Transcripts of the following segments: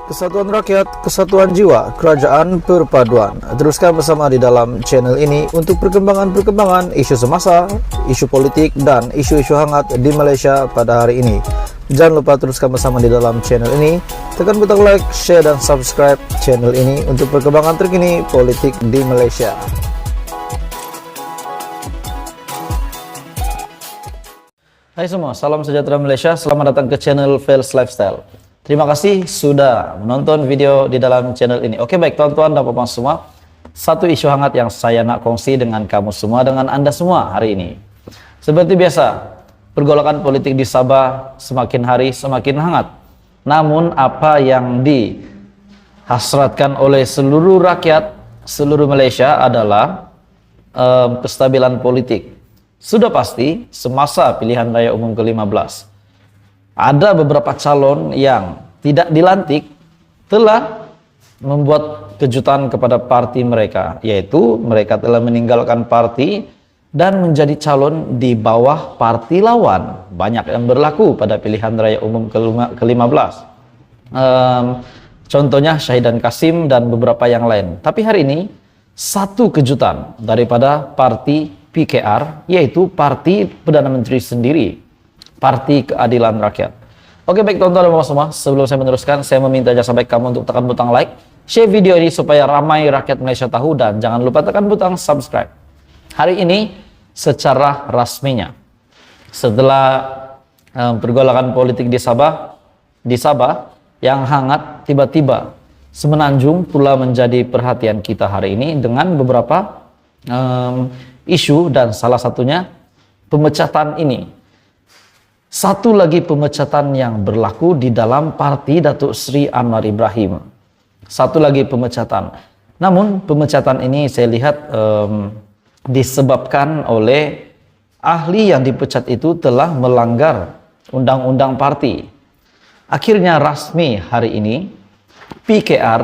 Kesatuan rakyat, kesatuan jiwa, kerajaan perpaduan. Teruskan bersama di dalam channel ini untuk perkembangan-perkembangan isu semasa, isu politik, dan isu-isu hangat di Malaysia pada hari ini. Jangan lupa teruskan bersama di dalam channel ini. Tekan butang like, share, dan subscribe channel ini untuk perkembangan terkini politik di Malaysia. Hai semua, salam sejahtera Malaysia. Selamat datang ke channel Fels Lifestyle. Terima kasih sudah menonton video di dalam channel ini. Oke, baik tuan-tuan dan puan semua. Satu isu hangat yang saya nak kongsi dengan kamu semua, dengan Anda semua hari ini. Seperti biasa, pergolakan politik di Sabah semakin hari semakin hangat. Namun apa yang dihasratkan oleh seluruh rakyat, seluruh Malaysia adalah kestabilan politik. Sudah pasti semasa pilihan raya umum ke-15. Ada beberapa calon yang tidak dilantik telah membuat kejutan kepada parti mereka, yaitu mereka telah meninggalkan parti dan menjadi calon di bawah parti lawan. Banyak yang berlaku pada pilihan raya umum ke-15. Contohnya Syahidan Kasim dan beberapa yang lain. Tapi hari ini satu kejutan daripada parti PKR, yaitu Parti Perdana Menteri sendiri, Parti Keadilan Rakyat. Oke, baik tuan-tuan dan puan semua, sebelum saya meneruskan, saya meminta jasa baik kamu untuk tekan butang like, share video ini supaya ramai rakyat Malaysia tahu, dan jangan lupa tekan butang subscribe. Hari ini secara rasminya, setelah pergolakan politik di Sabah yang hangat, tiba-tiba Semenanjung pula menjadi perhatian kita hari ini dengan beberapa isu, dan salah satunya pemecatan ini. Satu lagi pemecatan yang berlaku di dalam parti Datuk Seri Anwar Ibrahim. Satu lagi pemecatan. Namun pemecatan ini saya lihat disebabkan oleh ahli yang dipecat itu telah melanggar undang-undang parti. Akhirnya rasmi hari ini PKR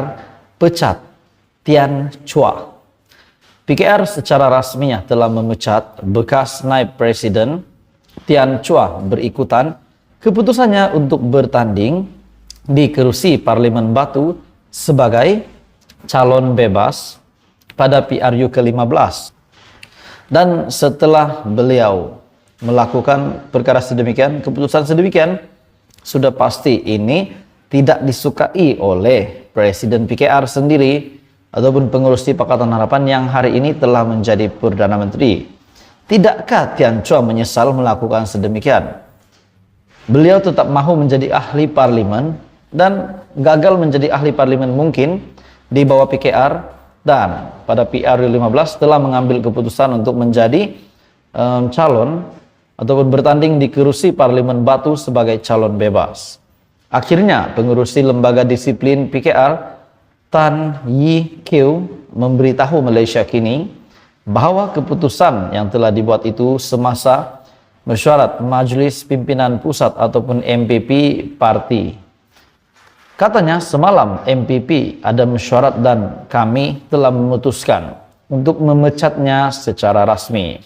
pecat Tian Chua. PKR secara rasminya telah memecat bekas naib presiden Tian Chua berikutan keputusannya untuk bertanding di kerusi Parlimen Batu sebagai calon bebas pada PRU ke-15. Dan setelah beliau melakukan perkara sedemikian, keputusan sedemikian, sudah pasti ini tidak disukai oleh Presiden PKR sendiri ataupun pengurus di Pakatan Harapan yang hari ini telah menjadi Perdana Menteri. Tidakkah Tian Chua menyesal melakukan sedemikian? Beliau tetap mahu menjadi ahli parlimen dan gagal menjadi ahli parlimen mungkin di bawah PKR, dan pada PRU 15 telah mengambil keputusan untuk menjadi calon ataupun bertanding di kerusi Parlimen Batu sebagai calon bebas. Akhirnya pengurusi lembaga disiplin PKR Tan Yi Kiu memberitahu Malaysia Kini bahwa keputusan yang telah dibuat itu semasa mesyuarat Majlis Pimpinan Pusat ataupun MPP parti. Katanya semalam MPP ada mesyuarat dan kami telah memutuskan untuk memecatnya secara rasmi.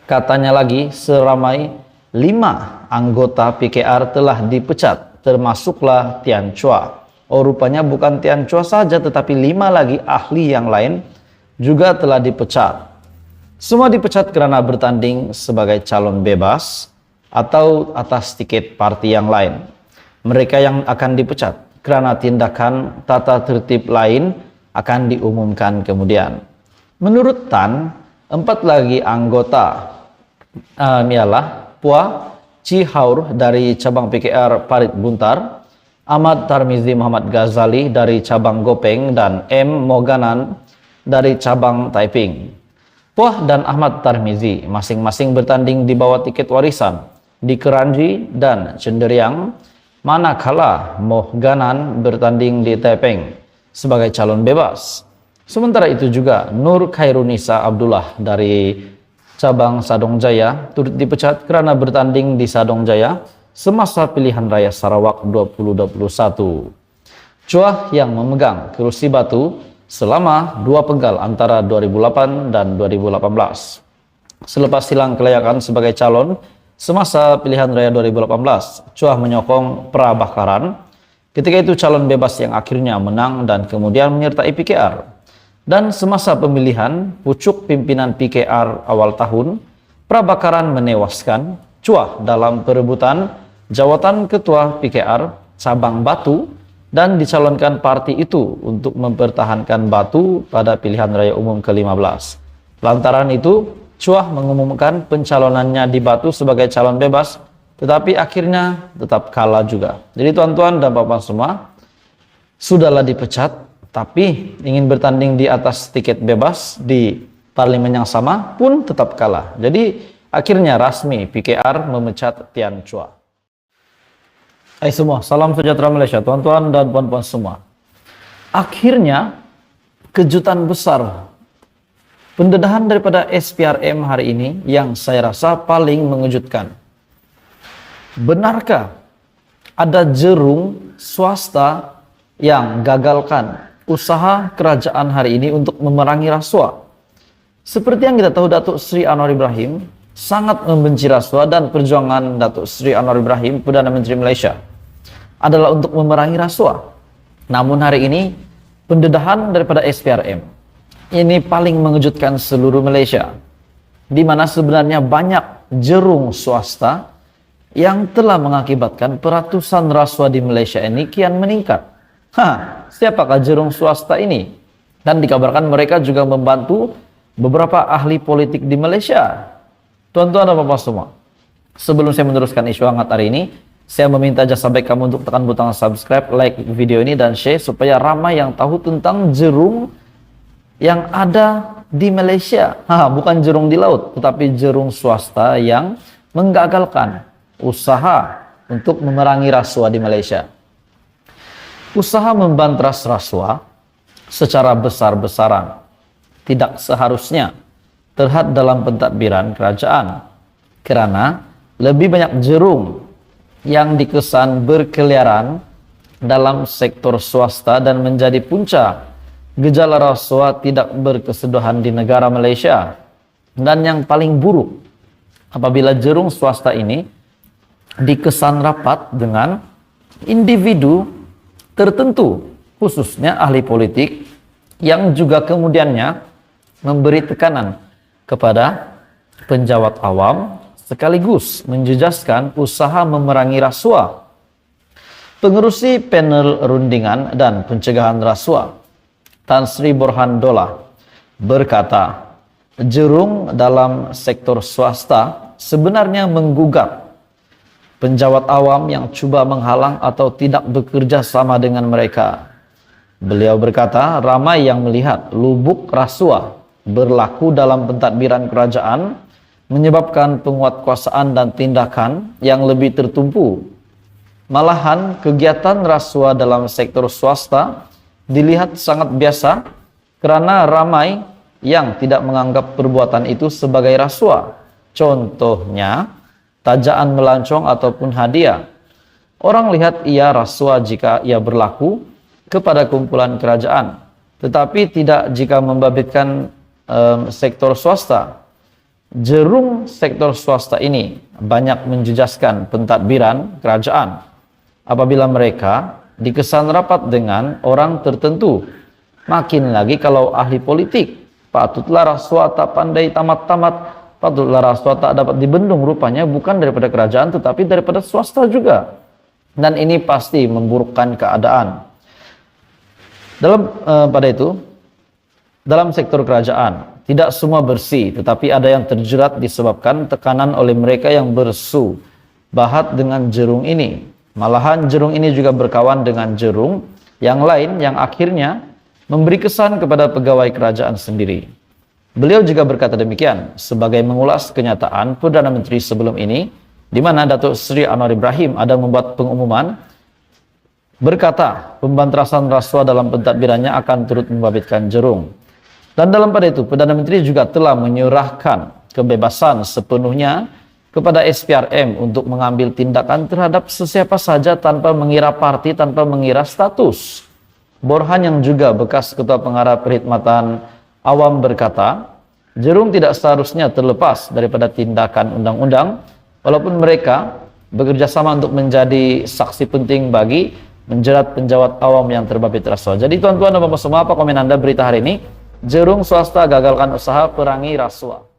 Katanya lagi seramai 5 anggota PKR telah dipecat, termasuklah Tian Chua. Oh, rupanya bukan Tian Chua saja, tetapi 5 lagi ahli yang lain juga telah dipecat. Semua dipecat karena bertanding sebagai calon bebas atau atas tiket parti yang lain. Mereka yang akan dipecat karena tindakan tata tertib lain akan diumumkan kemudian. Menurut Tan, 4 lagi anggota ialah Puah Chi Haur dari cabang PKR Parit Buntar, Ahmad Tarmizi Muhammad Ghazali dari cabang Gopeng, dan M. Moganan dari cabang Taiping. Puah dan Ahmad Tarmizi masing-masing bertanding di bawah tiket warisan di Keranji dan Cenderiang, manakala Moganan bertanding di Taiping sebagai calon bebas. Sementara itu juga Nur Khairunisa Abdullah dari cabang Sadong Jaya turut dipecat karena bertanding di Sadong Jaya semasa pilihan raya Sarawak 2021. Chua yang memegang kerusi Batu selama 2 penggal antara 2008 dan 2018. Selepas hilang kelayakan sebagai calon semasa pilihan raya 2018, Chua menyokong prabakaran Ketika itu calon bebas yang akhirnya menang dan kemudian menyertai PKR. Dan semasa pemilihan pucuk pimpinan PKR awal tahun, Prabakaran menewaskan Chua dalam perebutan jawatan ketua PKR cabang Batu dan dicalonkan parti itu untuk mempertahankan Batu pada pilihan raya umum ke-15. Lantaran itu, Chua mengumumkan pencalonannya di Batu sebagai calon bebas, tetapi akhirnya tetap kalah juga. Jadi tuan-tuan dan bapak semua, sudahlah dipecat, tapi ingin bertanding di atas tiket bebas di parlemen yang sama pun tetap kalah. Jadi akhirnya rasmi PKR memecat Tian Chua. Hai semua, salam sejahtera Malaysia, tuan-tuan dan puan-puan semua. Akhirnya kejutan besar pendedahan daripada SPRM hari ini yang saya rasa paling mengejutkan. Benarkah ada jerung swasta yang gagalkan usaha kerajaan hari ini untuk memerangi rasuah? Seperti yang kita tahu, Datuk Seri Anwar Ibrahim sangat membenci rasuah dan perjuangan Datuk Seri Anwar Ibrahim, Perdana Menteri Malaysia, adalah untuk memerangi rasuah. Namun hari ini pendedahan daripada SPRM ini paling mengejutkan seluruh Malaysia, di mana sebenarnya banyak jerung swasta yang telah mengakibatkan peratusan rasuah di Malaysia ini kian meningkat. Siapakah jerung swasta ini? Dan dikabarkan mereka juga membantu beberapa ahli politik di Malaysia. Tuan-tuan dan bapak semua, sebelum saya meneruskan isu hangat hari ini, saya meminta jasa baik kamu untuk tekan butang subscribe, like video ini, dan share supaya ramai yang tahu tentang jerung yang ada di Malaysia. Bukan jerung di laut, tetapi jerung swasta yang menggagalkan usaha untuk memerangi rasuah di Malaysia. Usaha membantras rasuah secara besar-besaran tidak seharusnya terlihat dalam pentadbiran kerajaan, kerana lebih banyak jerung yang dikesan berkeliaran dalam sektor swasta dan menjadi punca gejala rasuah tidak berkesudahan di negara Malaysia. Dan yang paling buruk, apabila jerung swasta ini dikesan rapat dengan individu tertentu, khususnya ahli politik, yang juga kemudiannya memberi tekanan kepada penjawat awam sekaligus menjejaskan usaha memerangi rasuah. Pengerusi panel rundingan dan pencegahan rasuah, Tan Sri Borhan Dollah, berkata, jerung dalam sektor swasta sebenarnya menggugat penjawat awam yang cuba menghalang atau tidak bekerja sama dengan mereka. Beliau berkata, ramai yang melihat lubuk rasuah berlaku dalam pentadbiran kerajaan menyebabkan penguatkuasaan dan tindakan yang lebih tertumpu. Malahan kegiatan rasuah dalam sektor swasta dilihat sangat biasa kerana ramai yang tidak menganggap perbuatan itu sebagai rasuah. Contohnya, tajaan melancong ataupun hadiah. Orang lihat ia rasuah jika ia berlaku kepada kumpulan kerajaan, tetapi tidak jika membabitkan sektor swasta. Jerung sektor swasta ini banyak menjejaskan pentadbiran kerajaan apabila mereka dikesan rapat dengan orang tertentu. Makin lagi kalau ahli politik, patutlah rasuah tak pandai tamat-tamat, patutlah rasuah tak dapat dibendung, rupanya bukan daripada kerajaan tetapi daripada swasta juga. Dan ini pasti memburukkan keadaan. Dalam sektor kerajaan, tidak semua bersih, tetapi ada yang terjerat disebabkan tekanan oleh mereka yang bersubahat dengan jerung ini. Malahan jerung ini juga berkawan dengan jerung yang lain yang akhirnya memberi kesan kepada pegawai kerajaan sendiri. Beliau juga berkata demikian sebagai mengulas kenyataan Perdana Menteri sebelum ini, di mana Datuk Seri Anwar Ibrahim ada membuat pengumuman berkata pembantrasan rasuah dalam pentadbirannya akan turut membabitkan jerung. Dan dalam pada itu, Perdana Menteri juga telah menyerahkan kebebasan sepenuhnya kepada SPRM untuk mengambil tindakan terhadap sesiapa saja tanpa mengira parti, tanpa mengira status. Borhan yang juga bekas Ketua Pengarah Perkhidmatan Awam berkata, jerung tidak seharusnya terlepas daripada tindakan undang-undang, walaupun mereka bekerjasama untuk menjadi saksi penting bagi menjerat penjawat awam yang terbabit rasuah. Jadi tuan-tuan dan bapak semua, apa komen Anda berita hari ini? Jerung swasta gagalkan usaha perangi rasuah.